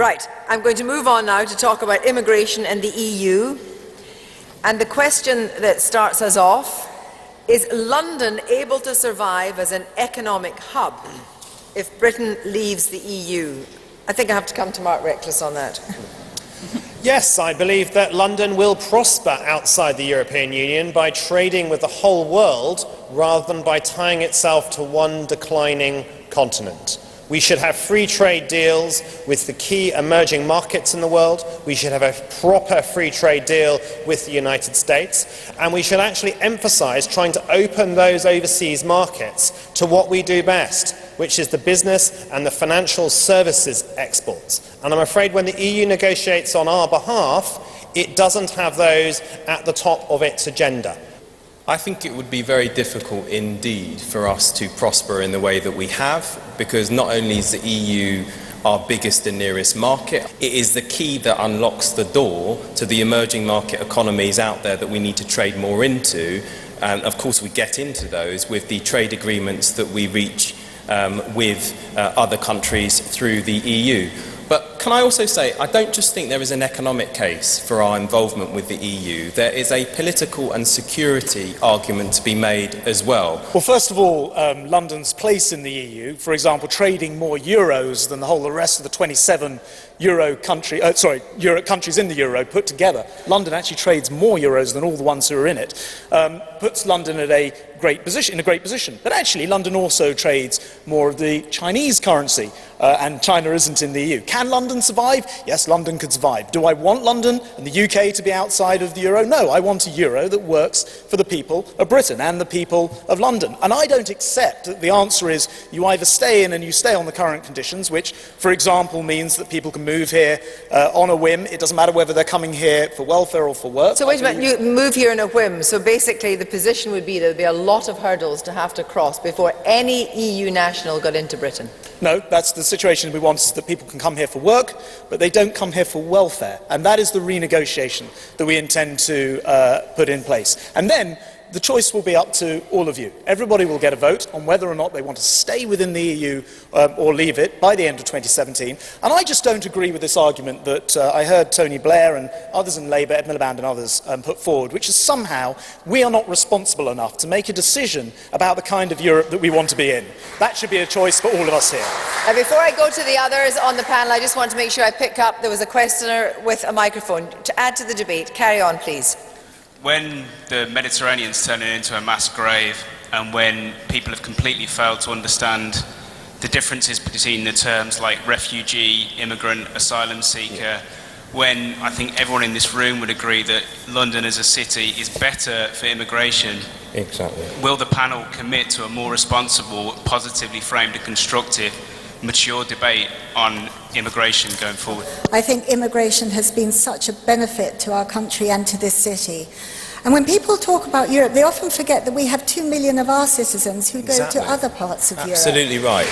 Right, I'm going to move on now to talk about immigration and the EU. And the question that starts us off, is London able to survive as an economic hub if Britain leaves the EU? I think I have to come to Mark Reckless on that. Yes, I believe that London will prosper outside the European Union by trading with the whole world rather than by tying itself to one declining continent. We should have free trade deals with the key emerging markets in the world. We should have a proper free trade deal with the United States. And we should actually emphasize trying to open those overseas markets to what we do best, which is the business and the financial services exports. And I'm afraid when the EU negotiates on our behalf, it doesn't have those at the top of its agenda. I think it would be very difficult indeed for us to prosper in the way that we have, because not only is the EU our biggest and nearest market, it is the key that unlocks the door to the emerging market economies out there that we need to trade more into. And of course we get into those with the trade agreements that we reach with other countries through the EU. But can I also say, I don't just think there is an economic case for our involvement with the EU. There is a political and security argument to be made as well. Well, first of all, London's place in the EU, for example, trading more euros than the rest of the 27 countries in the euro put together. London actually trades more euros than all the ones who are in it. Puts London at a great position. But actually, London also trades more of the Chinese currency, and China isn't in the EU. Can London survive? Yes, London could survive. Do I want London and the UK to be outside of the euro? No, I want a euro that works for the people of Britain and the people of London. And I don't accept that the answer is you either stay in and you stay on the current conditions, which, for example, means that people can move here on a whim. It doesn't matter whether they're coming here for welfare or for work. So wait a minute, you move here on a whim. So basically the position would be there'd be a lot of hurdles to have to cross before any EU national got into Britain. No, that's the situation we want, is that people can come here for work, but they don't come here for welfare. And that is the renegotiation that we intend to put in place. And then the choice will be up to all of you. Everybody will get a vote on whether or not they want to stay within the EU or leave it by the end of 2017. And I just don't agree with this argument that I heard Tony Blair and others in Labour, Ed Miliband and others put forward, which is somehow we are not responsible enough to make a decision about the kind of Europe that we want to be in. That should be a choice for all of us here. And before I go to the others on the panel, I just want to make sure I pick up, there was a questioner with a microphone. To add to the debate, carry on please. When the Mediterranean's turning into a mass grave, and when people have completely failed to understand the differences between the terms like refugee, immigrant, asylum seeker, when I think everyone in this room would agree that London as a city is better for immigration, exactly, will the panel commit to a more responsible, positively framed and constructive, mature debate on immigration going forward? I think immigration has been such a benefit to our country and to this city. And when people talk about Europe, they often forget that we have 2 million of our citizens who go to other parts of Europe. Absolutely right.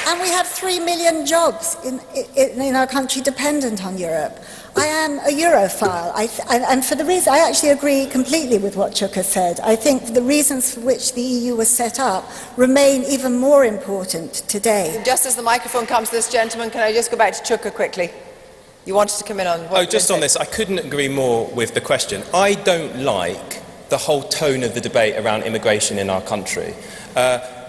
And we have 3 million jobs in our country dependent on Europe. I am a Europhile, and for the reason, I actually agree completely with what Chuka said. I think the reasons for which the EU was set up remain even more important today. Just as the microphone comes to this gentleman, can I just go back to Chuka quickly? You wanted to come in on what? Oh, just on this, I couldn't agree more with the question. I don't like the whole tone of the debate around immigration in our country.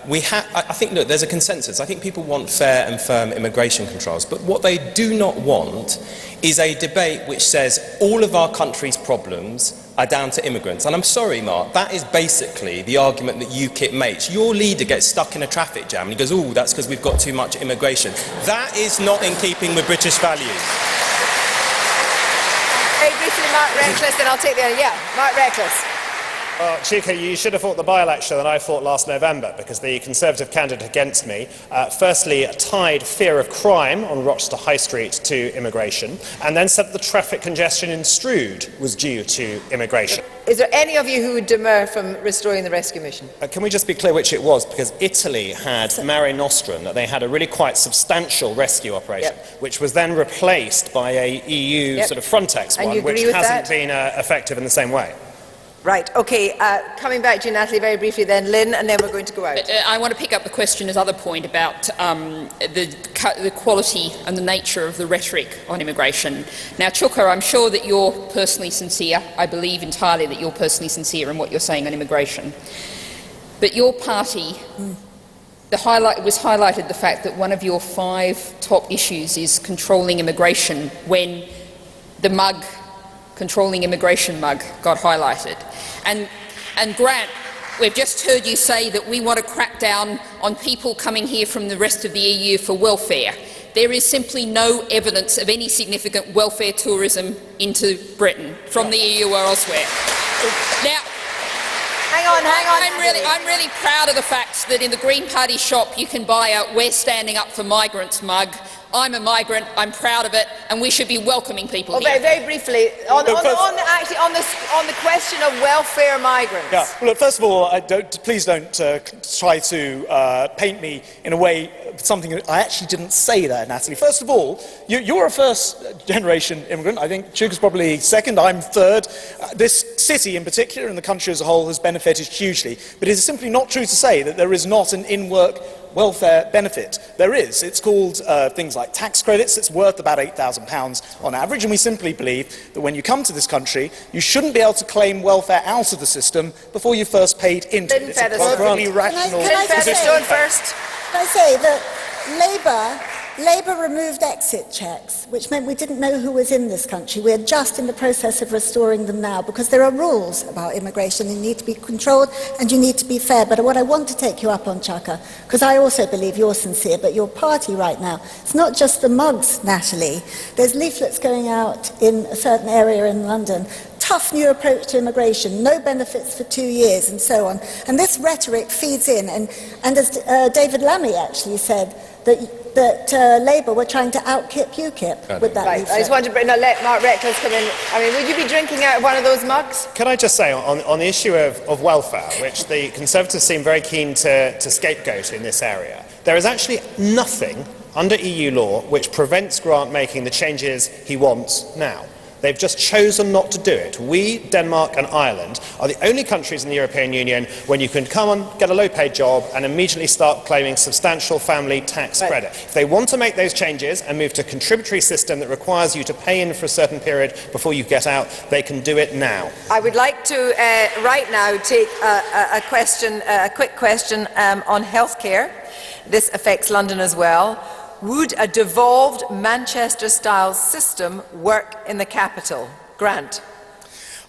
I think, look, there's a consensus. I think people want fair and firm immigration controls, but what they do not want is a debate which says all of our country's problems are down to immigrants. And I'm sorry, Mark, that is basically the argument that UKIP makes. Your leader gets stuck in a traffic jam and he goes, oh, that's because we've got too much immigration. That is not in keeping with British values. Very briefly, Mark Reckless, then I'll take the other. Yeah, Mark Reckless. Well, Chuka, you should have fought the by-election that I fought last November, because the Conservative candidate against me, firstly, tied fear of crime on Rochester High Street to immigration, and then said that the traffic congestion in Strood was due to immigration. Is there any of you who would demur from restoring the rescue mission? Can we just be clear which it was? Because Italy had Mare Nostrum, that they had a really quite substantial rescue operation, which was then replaced by a EU sort of Frontex one, which hasn't been effective in the same way. Right, okay, coming back to you, Natalie, very briefly then, Lynne, and then we're going to go out. I want to pick up the questioner's other point about the quality and the nature of the rhetoric on immigration. Now, Chuka, I'm sure that you're personally sincere. I believe entirely that you're personally sincere in what you're saying on immigration. But your party, was highlighted the fact that one of your 5 top issues is controlling immigration when the mug, controlling immigration mug, got highlighted. And Grant, we've just heard you say that we want to crack down on people coming here from the rest of the EU for welfare. There is simply no evidence of any significant welfare tourism into Britain from the EU or elsewhere. Now, Hang on. I'm really proud of the fact that in the Green Party shop you can buy a "We're Standing Up for Migrants" mug. I'm a migrant, I'm proud of it, and we should be welcoming people here. Very briefly, on the question of welfare migrants. Yeah. Well, look, first of all, please don't try to paint me in a way, something that I actually didn't say there, Natalie. First of all, you're a first-generation immigrant. I think Chuka's probably second, I'm third. This city in particular, and the country as a whole, has benefited hugely. But it is simply not true to say that there is not an in-work welfare benefit. There is. It's called things like tax credits. It's worth about £8,000 on average, and we simply believe that when you come to this country, you shouldn't be able to claim welfare out of the system before you first paid into it. It's a perfectly rational... Featherstone first. Can I say that Labour removed exit checks, which meant we didn't know who was in this country. We're just in the process of restoring them now because there are rules about immigration. You need to be controlled and you need to be fair. But what I want to take you up on, Chuka, because I also believe you're sincere, but your party right now, it's not just the mugs, Natalie. There's leaflets going out in a certain area in London. Tough new approach to immigration, no benefits for 2 years, and so on. And this rhetoric feeds in. And as David Lammy actually said, that Labour were trying to out-KIP UKIP with that leaflet. I just want to let Mark Reckless come in. I mean, would you be drinking out of one of those mugs? Can I just say, on the issue of welfare, which the Conservatives seem very keen to scapegoat in this area, there is actually nothing under EU law which prevents Grant making the changes he wants now. They've just chosen not to do it. We, Denmark and Ireland, are the only countries in the European Union when you can come and get a low-paid job and immediately start claiming substantial family tax credit. If they want to make those changes and move to a contributory system that requires you to pay in for a certain period before you get out, they can do it now. I would like to, right now, take a quick question on healthcare. This affects London as well. Would a devolved Manchester-style system work in the capital? Grant.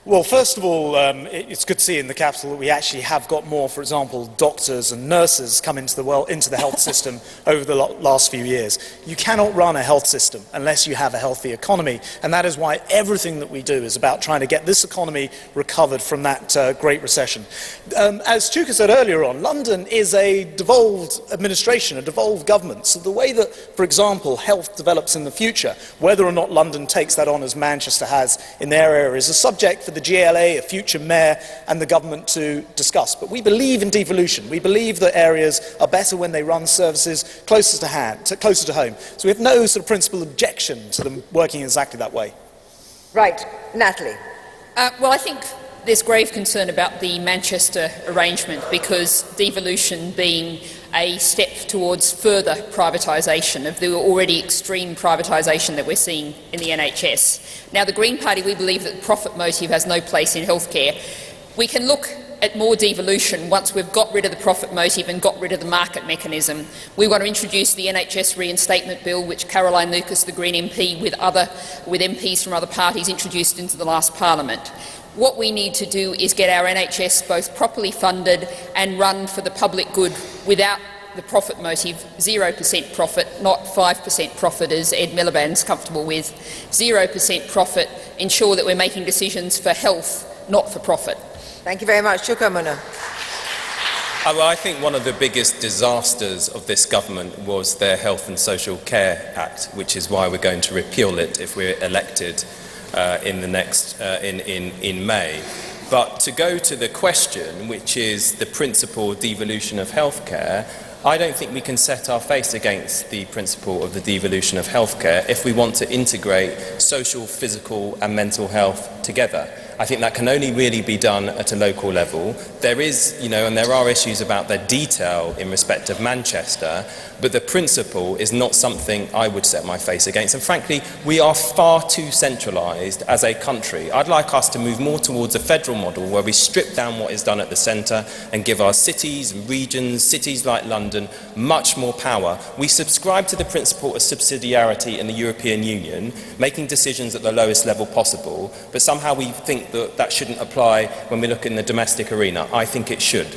Well, first of all, it's good to see in the capital that we actually have got more, for example, doctors and nurses come into the health system over the last few years. You cannot run a health system unless you have a healthy economy, and that is why everything that we do is about trying to get this economy recovered from that Great Recession. As Chuka said earlier on, London is a devolved administration, a devolved government. So the way that, for example, health develops in the future, whether or not London takes that on as Manchester has in their area, is a subject for the GLA, a future mayor, and the government to discuss. But we believe in devolution. We believe that areas are better when they run services closer to home. So we have no sort of principal objection to them working exactly that way. Right. Natalie. Well, I think there's grave concern about the Manchester arrangement because devolution being a step towards further privatisation of the already extreme privatisation that we're seeing in the NHS. Now, the Green Party, we believe that the profit motive has no place in healthcare. We can look at more devolution once we've got rid of the profit motive and got rid of the market mechanism. We want to introduce the NHS reinstatement bill, which Caroline Lucas, the Green MP, with MPs from other parties, introduced into the last Parliament. What we need to do is get our NHS both properly funded and run for the public good without the profit motive, 0% profit, not 5% profit as Ed Miliband's comfortable with. 0% profit, ensure that we're making decisions for health, not for profit. Thank you very much. Chuka, Umunna. Well, I think one of the biggest disasters of this government was their Health and Social Care Act, which is why we're going to repeal it if we're elected in May. But to go to the question, which is the principle devolution of healthcare, I don't think we can set our face against the principle of the devolution of healthcare if we want to integrate social, physical and mental health together. I think that can only really be done at a local level. There is, and there are issues about the detail in respect of Manchester, but the principle is not something I would set my face against. And frankly, we are far too centralised as a country. I'd like us to move more towards a federal model where we strip down what is done at the centre and give our cities and regions, cities like London, much more power. We subscribe to the principle of subsidiarity in the European Union, making decisions at the lowest level possible, but somehow we think that that shouldn't apply when we look in the domestic arena. I think it should.